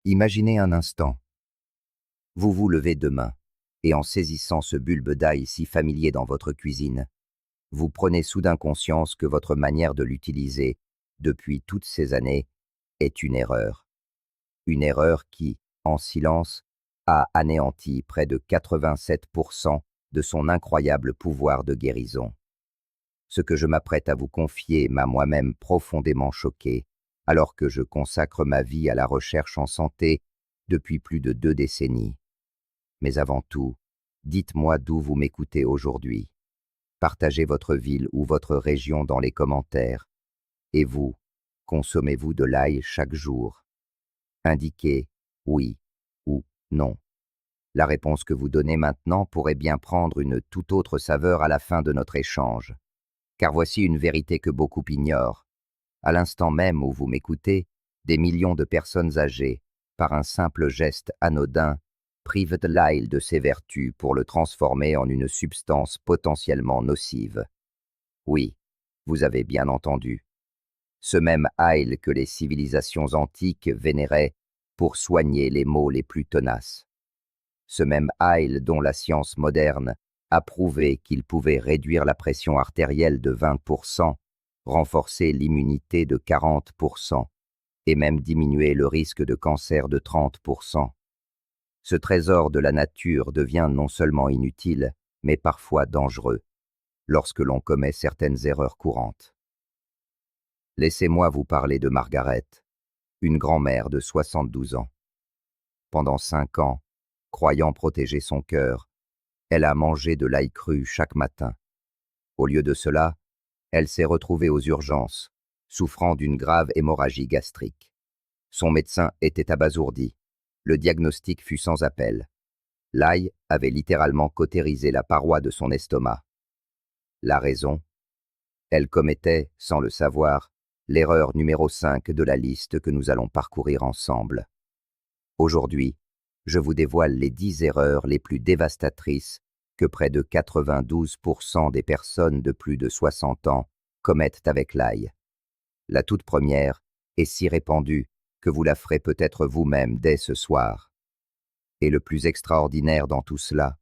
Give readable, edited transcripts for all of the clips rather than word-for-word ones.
Imaginez un instant. Vous vous levez demain, et en saisissant ce bulbe d'ail si familier dans votre cuisine, vous prenez soudain conscience que votre manière de l'utiliser, depuis toutes ces années, est une erreur. Une erreur qui, en silence, a anéanti près de 87% de son incroyable pouvoir de guérison. Ce que je m'apprête à vous confier m'a moi-même profondément choqué, alors que je consacre ma vie à la recherche en santé depuis plus de 2 décennies. Mais avant tout, dites-moi d'où vous m'écoutez aujourd'hui. Partagez votre ville ou votre région dans les commentaires. Et vous, consommez-vous de l'ail chaque jour? Indiquez oui ou non. La réponse que vous donnez maintenant pourrait bien prendre une toute autre saveur à la fin de notre échange. Car voici une vérité que beaucoup ignorent. À l'instant même où vous m'écoutez, des millions de personnes âgées, par un simple geste anodin, privent de l'ail de ses vertus pour le transformer en une substance potentiellement nocive. Oui, vous avez bien entendu. Ce même ail que les civilisations antiques vénéraient pour soigner les maux les plus tenaces. Ce même ail dont la science moderne a prouvé qu'il pouvait réduire la pression artérielle de 20%, renforcer l'immunité de 40% et même diminuer le risque de cancer de 30%. Ce trésor de la nature devient non seulement inutile, mais parfois dangereux, lorsque l'on commet certaines erreurs courantes. Laissez-moi vous parler de Margaret, une grand-mère de 72 ans. Pendant 5 ans, croyant protéger son cœur, elle a mangé de l'ail cru chaque matin. Au lieu de cela, elle s'est retrouvée aux urgences, souffrant d'une grave hémorragie gastrique. Son médecin était abasourdi. Le diagnostic fut sans appel. L'ail avait littéralement cautérisé la paroi de son estomac. La raison? Elle commettait, sans le savoir, l'erreur numéro 5 de la liste que nous allons parcourir ensemble. Aujourd'hui, je vous dévoile les 10 erreurs les plus dévastatrices que près de 92% des personnes de plus de 60 ans commettent avec l'ail. La toute première est si répandue que vous la ferez peut-être vous-même dès ce soir. Et le plus extraordinaire dans tout cela,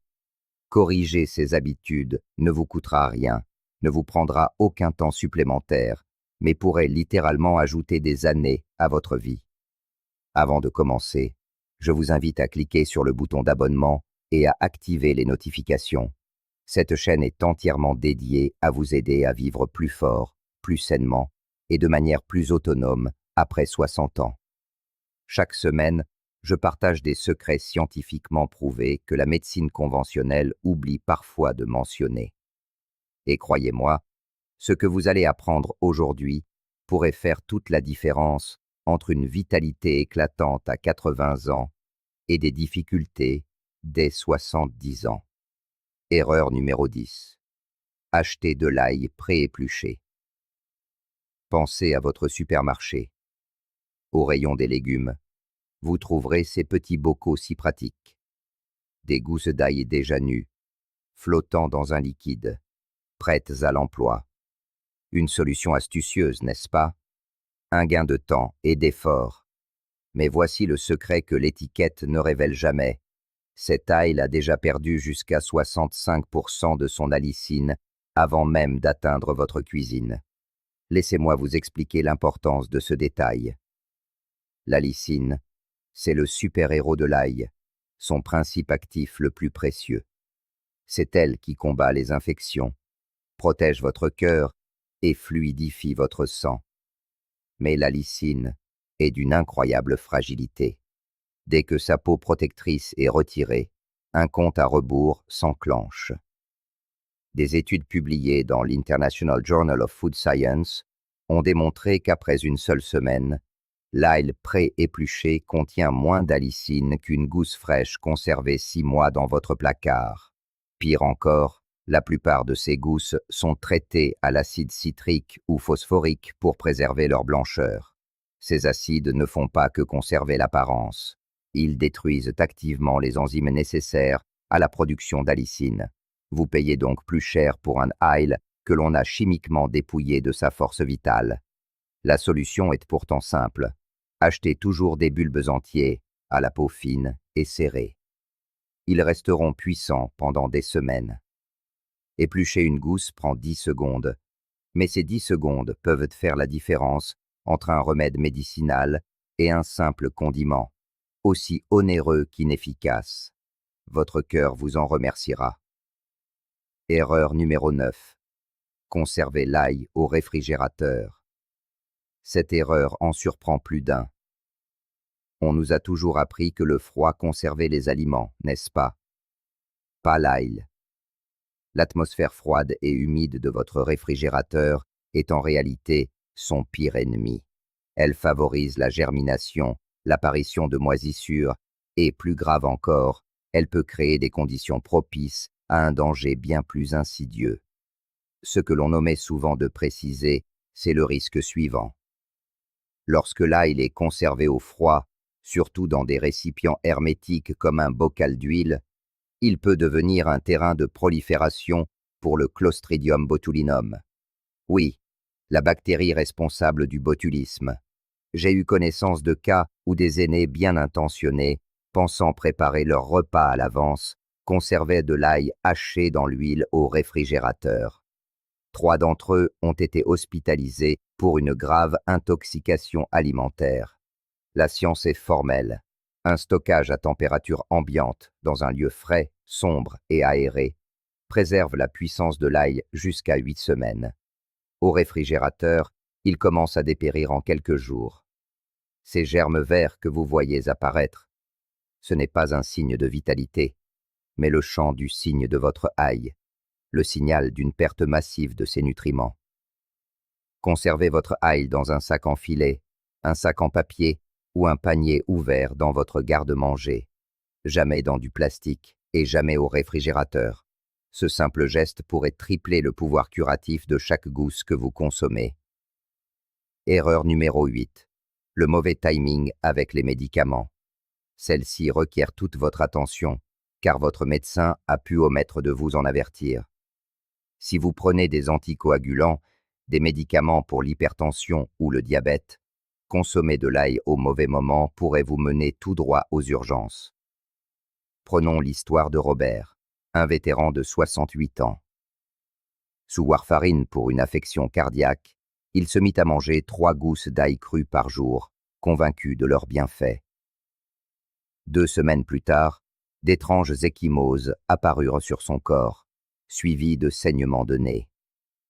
corriger ces habitudes ne vous coûtera rien, ne vous prendra aucun temps supplémentaire, mais pourrait littéralement ajouter des années à votre vie. Avant de commencer, je vous invite à cliquer sur le bouton d'abonnement et à activer les notifications. Cette chaîne est entièrement dédiée à vous aider à vivre plus fort, plus sainement et de manière plus autonome après 60 ans. Chaque semaine, je partage des secrets scientifiquement prouvés que la médecine conventionnelle oublie parfois de mentionner. Et croyez-moi, ce que vous allez apprendre aujourd'hui pourrait faire toute la différence entre une vitalité éclatante à 80 ans et des difficultés dès 70 ans. Erreur numéro 10. Achetez de l'ail pré-épluché. Pensez à votre supermarché. Au rayon des légumes, vous trouverez ces petits bocaux si pratiques. Des gousses d'ail déjà nues, flottant dans un liquide, prêtes à l'emploi. Une solution astucieuse, n'est-ce pas? Un gain de temps et d'effort. Mais voici le secret que l'étiquette ne révèle jamais. Cet ail a déjà perdu jusqu'à 65% de son allicine avant même d'atteindre votre cuisine. Laissez-moi vous expliquer l'importance de ce détail. L'allicine, c'est le super-héros de l'ail, son principe actif le plus précieux. C'est elle qui combat les infections, protège votre cœur et fluidifie votre sang. Mais l'allicine est d'une incroyable fragilité. Dès que sa peau protectrice est retirée, un compte à rebours s'enclenche. Des études publiées dans l'International Journal of Food Science ont démontré qu'après une seule semaine, l'ail pré-épluché contient moins d'allicine qu'une gousse fraîche conservée 6 mois dans votre placard. Pire encore, la plupart de ces gousses sont traitées à l'acide citrique ou phosphorique pour préserver leur blancheur. Ces acides ne font pas que conserver l'apparence. Ils détruisent activement les enzymes nécessaires à la production d'allicine. Vous payez donc plus cher pour un ail que l'on a chimiquement dépouillé de sa force vitale. La solution est pourtant simple. Achetez toujours des bulbes entiers, à la peau fine et serrée. Ils resteront puissants pendant des semaines. Éplucher une gousse prend 10 secondes, mais ces 10 secondes peuvent faire la différence entre un remède médicinal et un simple condiment, aussi onéreux qu'inefficace. Votre cœur vous en remerciera. Erreur numéro 9. Conserver l'ail au réfrigérateur. Cette erreur en surprend plus d'un. On nous a toujours appris que le froid conservait les aliments, n'est-ce pas? Pas l'ail. L'atmosphère froide et humide de votre réfrigérateur est en réalité son pire ennemi. Elle favorise la germination, l'apparition de moisissures et, plus grave encore, elle peut créer des conditions propices à un danger bien plus insidieux. Ce que l'on omet souvent de préciser, c'est le risque suivant. Lorsque l'ail est conservé au froid, surtout dans des récipients hermétiques comme un bocal d'huile, il peut devenir un terrain de prolifération pour le Clostridium botulinum. Oui, la bactérie responsable du botulisme. J'ai eu connaissance de cas où des aînés bien intentionnés, pensant préparer leur repas à l'avance, conservaient de l'ail haché dans l'huile au réfrigérateur. 3 d'entre eux ont été hospitalisés pour une grave intoxication alimentaire. La science est formelle. Un stockage à température ambiante, dans un lieu frais, sombre et aéré, préserve la puissance de l'ail jusqu'à 8 semaines. Au réfrigérateur, il commence à dépérir en quelques jours. Ces germes verts que vous voyez apparaître, ce n'est pas un signe de vitalité, mais le chant du cygne de votre ail, le signal d'une perte massive de ses nutriments. Conservez votre ail dans un sac en filet, un sac en papier ou un panier ouvert dans votre garde-manger. Jamais dans du plastique et jamais au réfrigérateur. Ce simple geste pourrait tripler le pouvoir curatif de chaque gousse que vous consommez. Erreur numéro 8. Le mauvais timing avec les médicaments. Celle-ci requiert toute votre attention, car votre médecin a pu omettre de vous en avertir. Si vous prenez des anticoagulants, des médicaments pour l'hypertension ou le diabète, consommer de l'ail au mauvais moment pourrait vous mener tout droit aux urgences. Prenons l'histoire de Robert, un vétéran de 68 ans. Sous warfarine pour une affection cardiaque, il se mit à manger 3 gousses d'ail cru par jour, convaincu de leurs bienfaits. 2 semaines plus tard, d'étranges ecchymoses apparurent sur son corps, suivis de saignements de nez.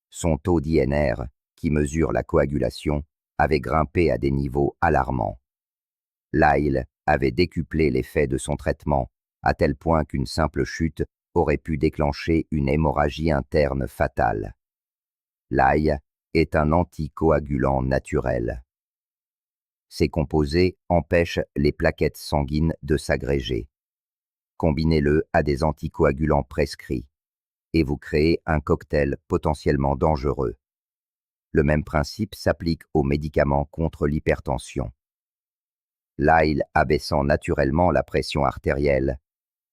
Son taux d'INR, qui mesure la coagulation, avait grimpé à des niveaux alarmants. L'ail avait décuplé l'effet de son traitement, à tel point qu'une simple chute aurait pu déclencher une hémorragie interne fatale. L'ail est un anticoagulant naturel. Ces composés empêchent les plaquettes sanguines de s'agréger. Combinez-le à des anticoagulants prescrits, et vous créez un cocktail potentiellement dangereux. Le même principe s'applique aux médicaments contre l'hypertension. L'ail abaissant naturellement la pression artérielle,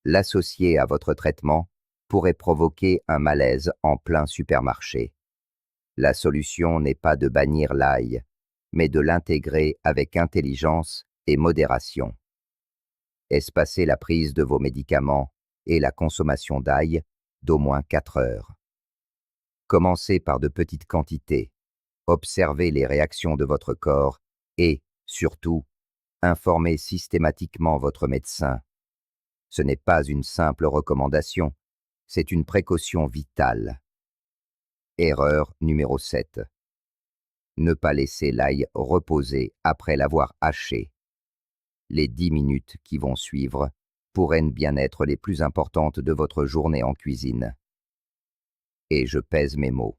l'associer à votre traitement pourrait provoquer un malaise en plein supermarché. La solution n'est pas de bannir l'ail, mais de l'intégrer avec intelligence et modération. Espacez la prise de vos médicaments et la consommation d'ail d'au moins 4 heures. Commencez par de petites quantités. Observez les réactions de votre corps et, surtout, informez systématiquement votre médecin. Ce n'est pas une simple recommandation, c'est une précaution vitale. Erreur numéro 7. Ne pas laisser l'ail reposer après l'avoir haché. Les 10 minutes qui vont suivre pourraient bien être les plus importantes de votre journée en cuisine. Et je pèse mes mots.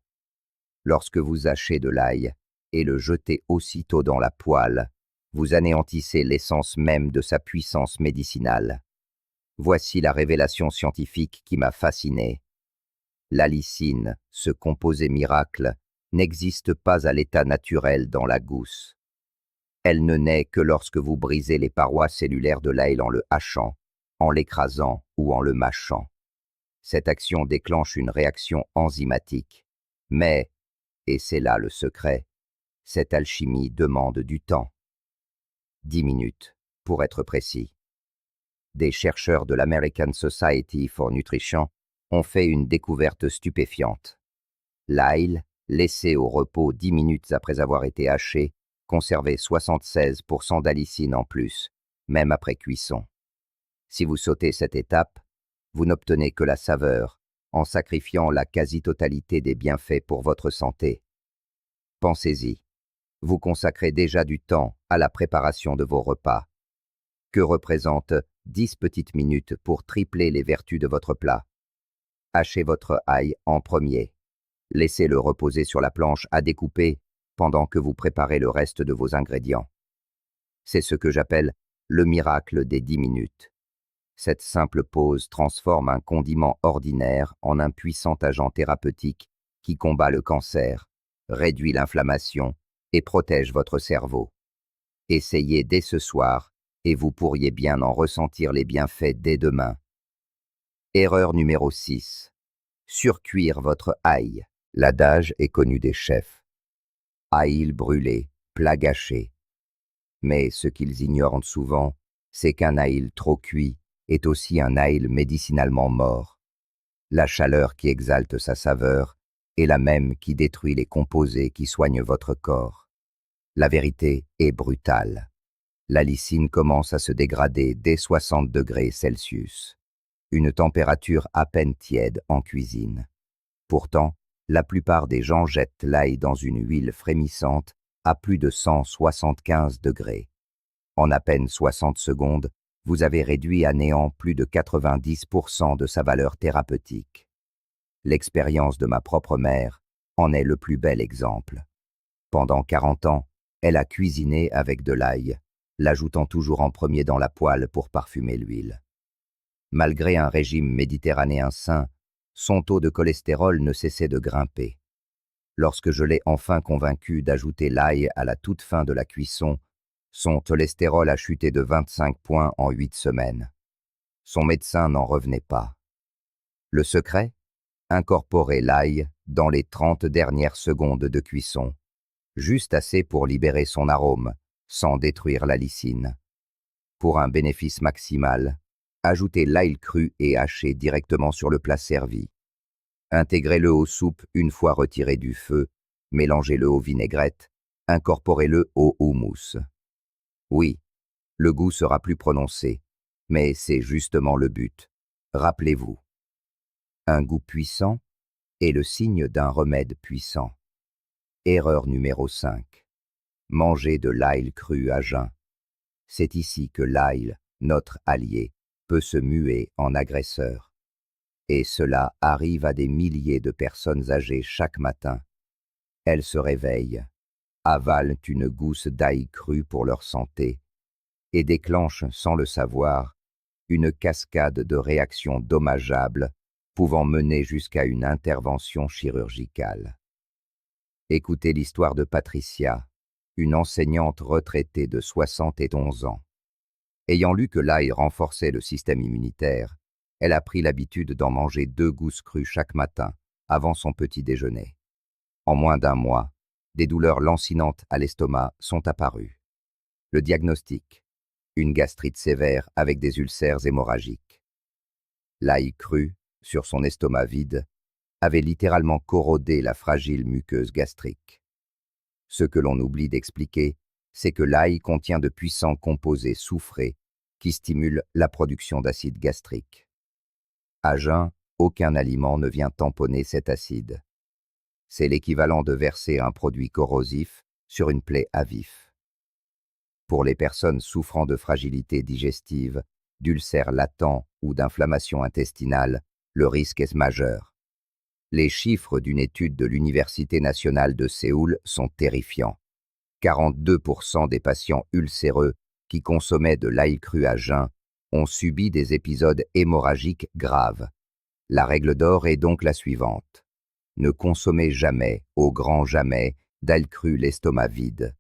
Lorsque vous hachez de l'ail et le jetez aussitôt dans la poêle, vous anéantissez l'essence même de sa puissance médicinale. Voici la révélation scientifique qui m'a fasciné. L'allicine, ce composé miracle, n'existe pas à l'état naturel dans la gousse. Elle ne naît que lorsque vous brisez les parois cellulaires de l'ail en le hachant, en l'écrasant ou en le mâchant. Cette action déclenche une réaction enzymatique. Mais, et c'est là le secret, cette alchimie demande du temps. 10 minutes, pour être précis. des chercheurs de l'American Society for Nutrition ont fait une découverte stupéfiante. L'ail, laissé au repos 10 minutes après avoir été haché, conservait 76% d'allicine en plus, même après cuisson. Si vous sautez cette étape, vous n'obtenez que la saveur, en sacrifiant la quasi-totalité des bienfaits pour votre santé. Pensez-y, vous consacrez déjà du temps à la préparation de vos repas. Que représentent 10 petites minutes pour tripler les vertus de votre plat? Hachez votre ail en premier. Laissez-le reposer sur la planche à découper pendant que vous préparez le reste de vos ingrédients. C'est ce que j'appelle le miracle des 10 minutes. Cette simple pause transforme un condiment ordinaire en un puissant agent thérapeutique qui combat le cancer, réduit l'inflammation et protège votre cerveau. Essayez dès ce soir et vous pourriez bien en ressentir les bienfaits dès demain. Erreur numéro 6. Surcuire votre ail. L'adage est connu des chefs. Ail brûlé, plat gâché. Mais ce qu'ils ignorent souvent, c'est qu'un ail trop cuit est aussi un ail médicinalement mort. La chaleur qui exalte sa saveur est la même qui détruit les composés qui soignent votre corps. La vérité est brutale. L'allicine commence à se dégrader dès 60 degrés Celsius, une température à peine tiède en cuisine. Pourtant, la plupart des gens jettent l'ail dans une huile frémissante à plus de 175 degrés. En à peine 60 secondes, vous avez réduit à néant plus de 90% de sa valeur thérapeutique. L'expérience de ma propre mère en est le plus bel exemple. Pendant 40 ans, elle a cuisiné avec de l'ail, l'ajoutant toujours en premier dans la poêle pour parfumer l'huile. Malgré un régime méditerranéen sain, son taux de cholestérol ne cessait de grimper. Lorsque je l'ai enfin convaincu d'ajouter l'ail à la toute fin de la cuisson, son cholestérol a chuté de 25 points en 8 semaines. Son médecin n'en revenait pas. Le secret? Incorporer l'ail dans les 30 dernières secondes de cuisson, juste assez pour libérer son arôme, sans détruire l'allicine. Pour un bénéfice maximal, ajoutez l'ail cru et haché directement sur le plat servi. Intégrez-le aux soupes une fois retiré du feu, mélangez-le aux vinaigrettes, incorporez-le au houmous. Oui, le goût sera plus prononcé, mais c'est justement le but. Rappelez-vous, un goût puissant est le signe d'un remède puissant. Erreur numéro 5. Manger de l'ail cru à jeun. C'est ici que l'ail, notre allié, peut se muer en agresseur. Et cela arrive à des milliers de personnes âgées chaque matin. Elles se réveillent, avalent une gousse d'ail cru pour leur santé et déclenchent, sans le savoir, une cascade de réactions dommageables pouvant mener jusqu'à une intervention chirurgicale. Écoutez l'histoire de Patricia, une enseignante retraitée de 71 ans. Ayant lu que l'ail renforçait le système immunitaire, elle a pris l'habitude d'en manger 2 gousses crues chaque matin, avant son petit déjeuner. En moins d'un mois, des douleurs lancinantes à l'estomac sont apparues. Le diagnostic: une gastrite sévère avec des ulcères hémorragiques. L'ail cru, sur son estomac vide, avait littéralement corrodé la fragile muqueuse gastrique. Ce que l'on oublie d'expliquer, c'est que l'ail contient de puissants composés soufrés qui stimulent la production d'acide gastrique. À jeun, aucun aliment ne vient tamponner cet acide. C'est l'équivalent de verser un produit corrosif sur une plaie à vif. Pour les personnes souffrant de fragilité digestive, d'ulcères latents ou d'inflammation intestinale, le risque est majeur. Les chiffres d'une étude de l'Université nationale de Séoul sont terrifiants. 42% des patients ulcéreux qui consommaient de l'ail cru à jeun ont subi des épisodes hémorragiques graves. La règle d'or est donc la suivante. Ne consommez jamais, au grand jamais, d'ail cru l'estomac vide.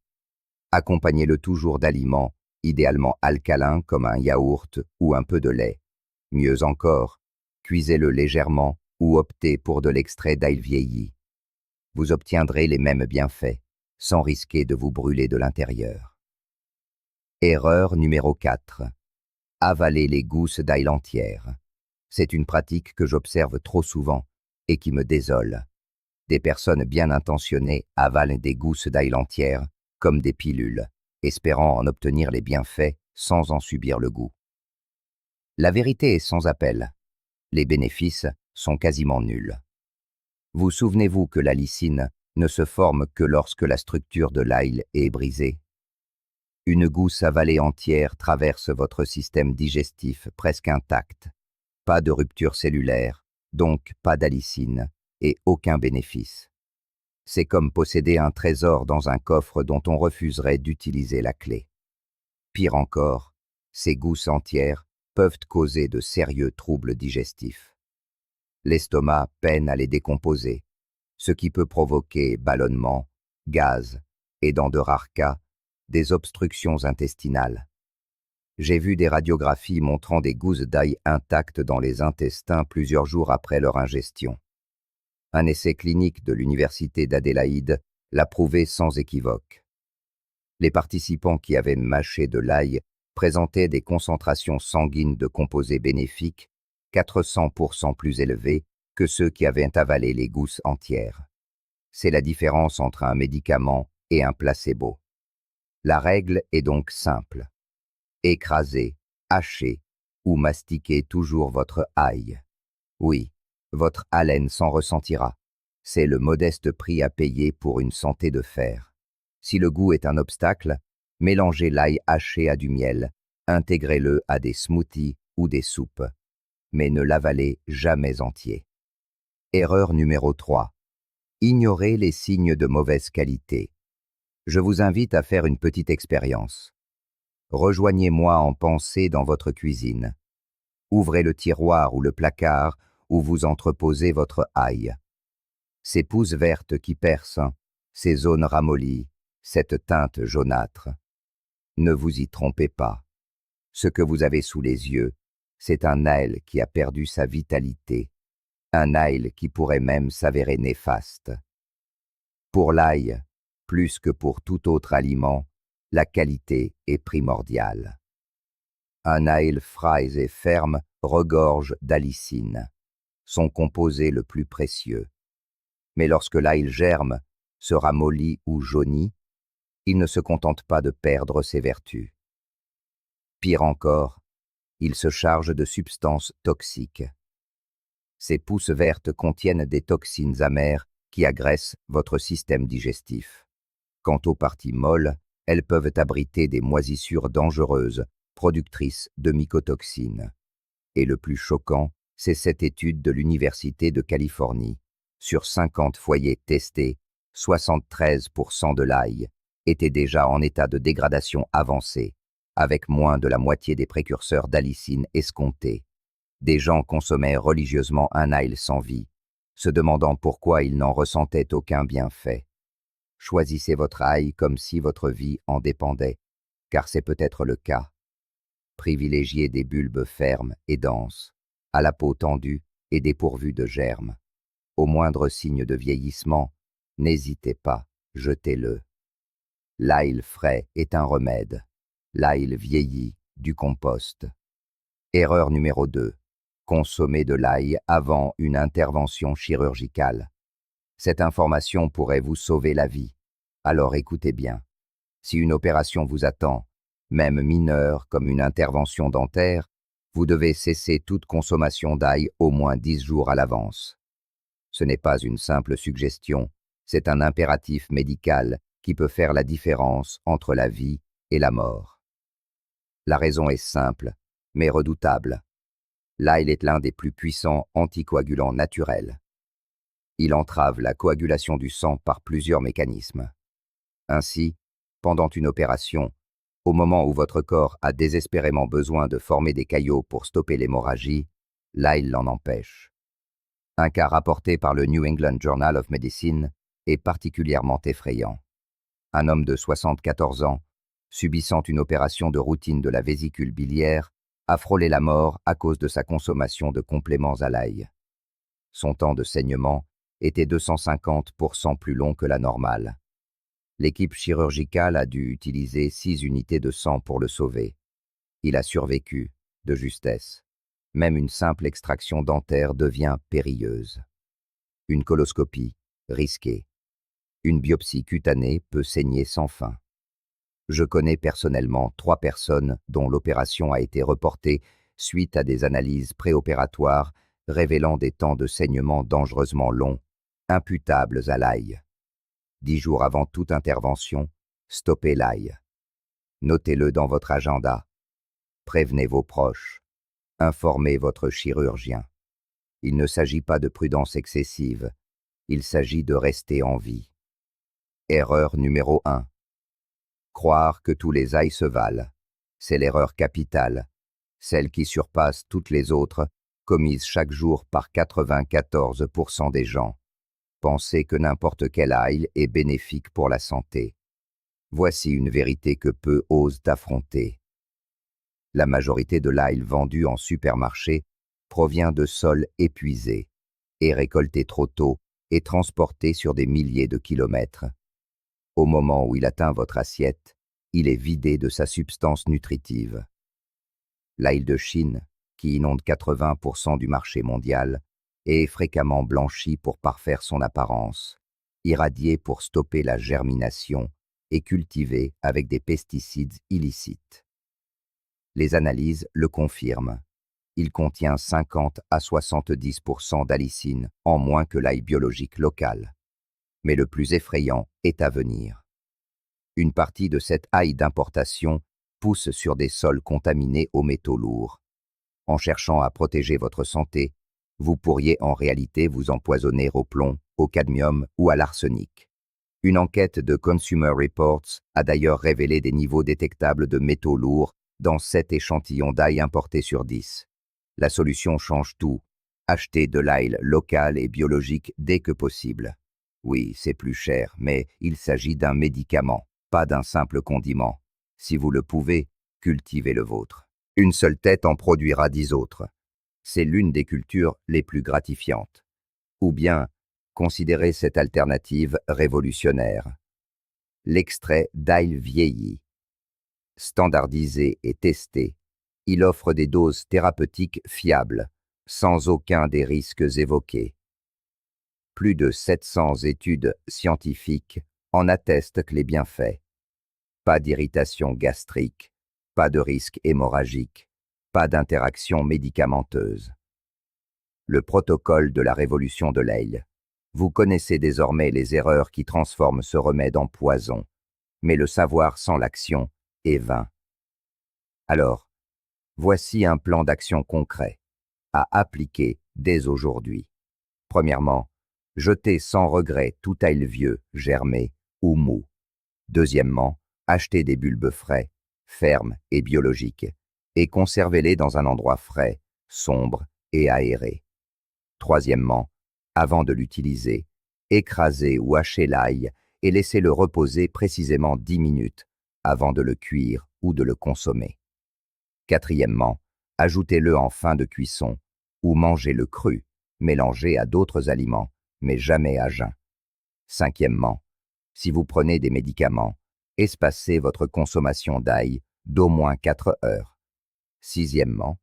Accompagnez-le toujours d'aliments, idéalement alcalins comme un yaourt ou un peu de lait. Mieux encore, cuisez-le légèrement ou optez pour de l'extrait d'ail vieilli. Vous obtiendrez les mêmes bienfaits, sans risquer de vous brûler de l'intérieur. Erreur numéro 4. Avaler les gousses d'ail entières. C'est une pratique que j'observe trop souvent et qui me désole. Des personnes bien intentionnées avalent des gousses d'ail entières comme des pilules, espérant en obtenir les bienfaits sans en subir le goût. La vérité est sans appel. Les bénéfices sont quasiment nuls. Vous souvenez-vous que la lysine ne se forme que lorsque la structure de l'ail est brisée? Une gousse avalée entière traverse votre système digestif presque intact. Pas de rupture cellulaire, donc pas d'alicine et aucun bénéfice. C'est comme posséder un trésor dans un coffre dont on refuserait d'utiliser la clé. Pire encore, ces gousses entières peuvent causer de sérieux troubles digestifs. L'estomac peine à les décomposer, ce qui peut provoquer ballonnements, gaz et, dans de rares cas, des obstructions intestinales. J'ai vu des radiographies montrant des gousses d'ail intactes dans les intestins plusieurs jours après leur ingestion. Un essai clinique de l'Université d'Adélaïde l'a prouvé sans équivoque. Les participants qui avaient mâché de l'ail présentaient des concentrations sanguines de composés bénéfiques 400% plus élevées que ceux qui avaient avalé les gousses entières. C'est la différence entre un médicament et un placebo. La règle est donc simple. Écrasez, hachez ou mastiquez toujours votre ail. Oui, votre haleine s'en ressentira. C'est le modeste prix à payer pour une santé de fer. Si le goût est un obstacle, mélangez l'ail haché à du miel, intégrez-le à des smoothies ou des soupes, mais ne l'avalez jamais entier. Erreur numéro 3. Ignorez les signes de mauvaise qualité. Je vous invite à faire une petite expérience. Rejoignez-moi en pensée dans votre cuisine. Ouvrez le tiroir ou le placard où vous entreposez votre ail. Ces pousses vertes qui percent, ces zones ramollies, cette teinte jaunâtre. Ne vous y trompez pas. Ce que vous avez sous les yeux, c'est un ail qui a perdu sa vitalité, un ail qui pourrait même s'avérer néfaste. Pour l'ail, plus que pour tout autre aliment, la qualité est primordiale. Un ail frais et ferme regorge d'alicine, son composé le plus précieux. Mais lorsque l'ail germe, se ramollit ou jaunit, il ne se contente pas de perdre ses vertus. Pire encore, il se charge de substances toxiques. Ces pousses vertes contiennent des toxines amères qui agressent votre système digestif. Quant aux parties molles, elles peuvent abriter des moisissures dangereuses, productrices de mycotoxines. Et le plus choquant, c'est cette étude de l'Université de Californie. Sur 50 foyers testés, 73% de l'ail étaient déjà en état de dégradation avancée, avec moins de la moitié des précurseurs d'alicine escomptés. Des gens consommaient religieusement un ail sans vie, se demandant pourquoi ils n'en ressentaient aucun bienfait. Choisissez votre ail comme si votre vie en dépendait, car c'est peut-être le cas. Privilégiez des bulbes fermes et denses, à la peau tendue et dépourvue de germes. Au moindre signe de vieillissement, n'hésitez pas, jetez-le. L'ail frais est un remède. L'ail vieilli, du compost. Erreur numéro 2. Consommer de l'ail avant une intervention chirurgicale. Cette information pourrait vous sauver la vie. Alors écoutez bien. Si une opération vous attend, même mineure comme une intervention dentaire, vous devez cesser toute consommation d'ail au moins 10 jours à l'avance. Ce n'est pas une simple suggestion, c'est un impératif médical qui peut faire la différence entre la vie et la mort. La raison est simple, mais redoutable. L'ail est l'un des plus puissants anticoagulants naturels. Il entrave la coagulation du sang par plusieurs mécanismes. Ainsi, pendant une opération, au moment où votre corps a désespérément besoin de former des caillots pour stopper l'hémorragie, l'ail l'en empêche. Un cas rapporté par le New England Journal of Medicine est particulièrement effrayant. Un homme de 74 ans, subissant une opération de routine de la vésicule biliaire, a frôlé la mort à cause de sa consommation de compléments à l'ail. Son temps de saignement était 250% plus long que la normale. L'équipe chirurgicale a dû utiliser 6 unités de sang pour le sauver. Il a survécu, de justesse. Même une simple extraction dentaire devient périlleuse. Une coloscopie, risquée. Une biopsie cutanée peut saigner sans fin. Je connais personnellement 3 personnes dont l'opération a été reportée suite à des analyses préopératoires révélant des temps de saignement dangereusement longs, imputables à l'ail. 10 jours avant toute intervention, stoppez l'ail. Notez-le dans votre agenda. Prévenez vos proches. Informez votre chirurgien. Il ne s'agit pas de prudence excessive, il s'agit de rester en vie. Erreur numéro 1. Croire que tous les ails se valent. C'est l'erreur capitale, celle qui surpasse toutes les autres, commises chaque jour par 94% des gens. Pensez que n'importe quel ail est bénéfique pour la santé. Voici une vérité que peu osent affronter. La majorité de l'ail vendu en supermarché provient de sols épuisés, est récolté trop tôt et transporté sur des milliers de kilomètres. Au moment où il atteint votre assiette, il est vidé de sa substance nutritive. L'ail de Chine, qui inonde 80% du marché mondial, est fréquemment blanchi pour parfaire son apparence, irradié pour stopper la germination et cultivé avec des pesticides illicites. Les analyses le confirment. Il contient 50 à 70% d'allicine en moins que l'ail biologique local. Mais le plus effrayant est à venir. Une partie de cet ail d'importation pousse sur des sols contaminés aux métaux lourds. En cherchant à protéger votre santé, vous pourriez en réalité vous empoisonner au plomb, au cadmium ou à l'arsenic. Une enquête de Consumer Reports a d'ailleurs révélé des niveaux détectables de métaux lourds dans 7 échantillons d'ail importés sur 10. La solution change tout. Achetez de l'ail local et biologique dès que possible. Oui, c'est plus cher, mais il s'agit d'un médicament, pas d'un simple condiment. Si vous le pouvez, cultivez le vôtre. Une seule tête en produira 10 autres. C'est l'une des cultures les plus gratifiantes. Ou bien, considérez cette alternative révolutionnaire. L'extrait d'ail vieilli. Standardisé et testé, il offre des doses thérapeutiques fiables, sans aucun des risques évoqués. Plus de 700 études scientifiques en attestent que les bienfaits. Pas d'irritation gastrique, pas de risque hémorragique, pas d'interaction médicamenteuse. Le protocole de la révolution de l'ail. Vous connaissez désormais les erreurs qui transforment ce remède en poison, mais le savoir sans l'action est vain. Alors, voici un plan d'action concret, à appliquer dès aujourd'hui. Premièrement, jetez sans regret tout ail vieux, germé ou mou. Deuxièmement, achetez des bulbes frais, fermes et biologiques, et conservez-les dans un endroit frais, sombre et aéré. Troisièmement, avant de l'utiliser, écrasez ou hachez l'ail et laissez-le reposer précisément 10 minutes avant de le cuire ou de le consommer. Quatrièmement, ajoutez-le en fin de cuisson ou mangez-le cru, mélangé à d'autres aliments, mais jamais à jeun. Cinquièmement, si vous prenez des médicaments, espacez votre consommation d'ail d'au moins 4 heures. Sixièmement,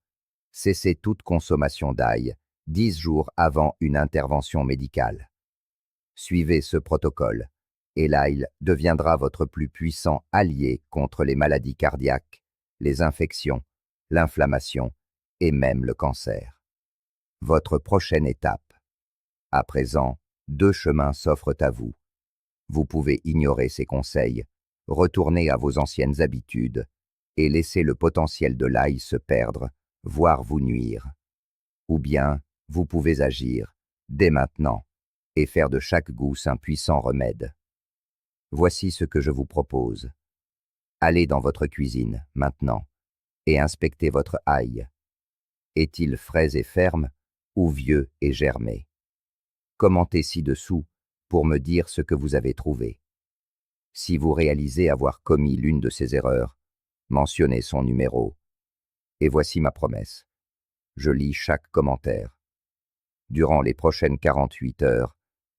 cessez toute consommation d'ail 10 jours avant une intervention médicale. Suivez ce protocole et l'ail deviendra votre plus puissant allié contre les maladies cardiaques, les infections, l'inflammation et même le cancer. Votre prochaine étape. À présent, 2 chemins s'offrent à vous. Vous pouvez ignorer ces conseils, retourner à vos anciennes habitudes et laisser le potentiel de l'ail se perdre, voire vous nuire. Ou bien, vous pouvez agir, dès maintenant, et faire de chaque gousse un puissant remède. Voici ce que je vous propose. Allez dans votre cuisine, maintenant, et inspectez votre ail. Est-il frais et ferme, ou vieux et germé? Commentez ci-dessous pour me dire ce que vous avez trouvé. Si vous réalisez avoir commis l'une de ces erreurs, mentionnez son numéro. Et voici ma promesse. Je lis chaque commentaire. Durant les prochaines 48 heures,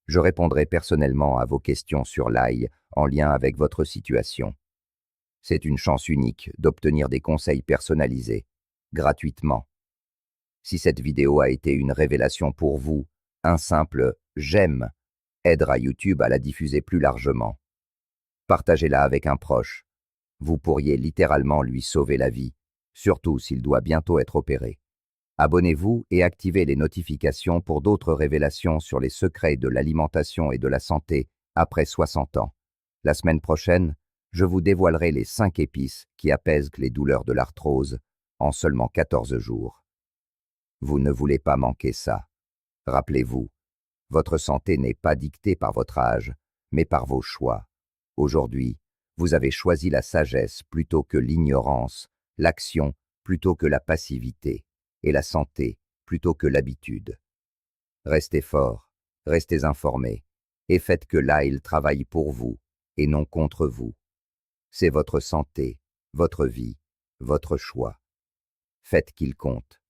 je répondrai personnellement à vos questions sur l'ail en lien avec votre situation. C'est une chance unique d'obtenir des conseils personnalisés, gratuitement. Si cette vidéo a été une révélation pour vous, un simple « j'aime » aidera YouTube à la diffuser plus largement. Partagez-la avec un proche. Vous pourriez littéralement lui sauver la vie, surtout s'il doit bientôt être opéré. Abonnez-vous et activez les notifications pour d'autres révélations sur les secrets de l'alimentation et de la santé après 60 ans. La semaine prochaine, je vous dévoilerai les 5 épices qui apaisent les douleurs de l'arthrose en seulement 14 jours. Vous ne voulez pas manquer ça. Rappelez-vous, votre santé n'est pas dictée par votre âge, mais par vos choix. Aujourd'hui, vous avez choisi la sagesse plutôt que l'ignorance, l'action plutôt que la passivité, et la santé plutôt que l'habitude. Restez forts, restez informés, et faites que l'AIL travaille pour vous, et non contre vous. C'est votre santé, votre vie, votre choix. Faites qu'il compte.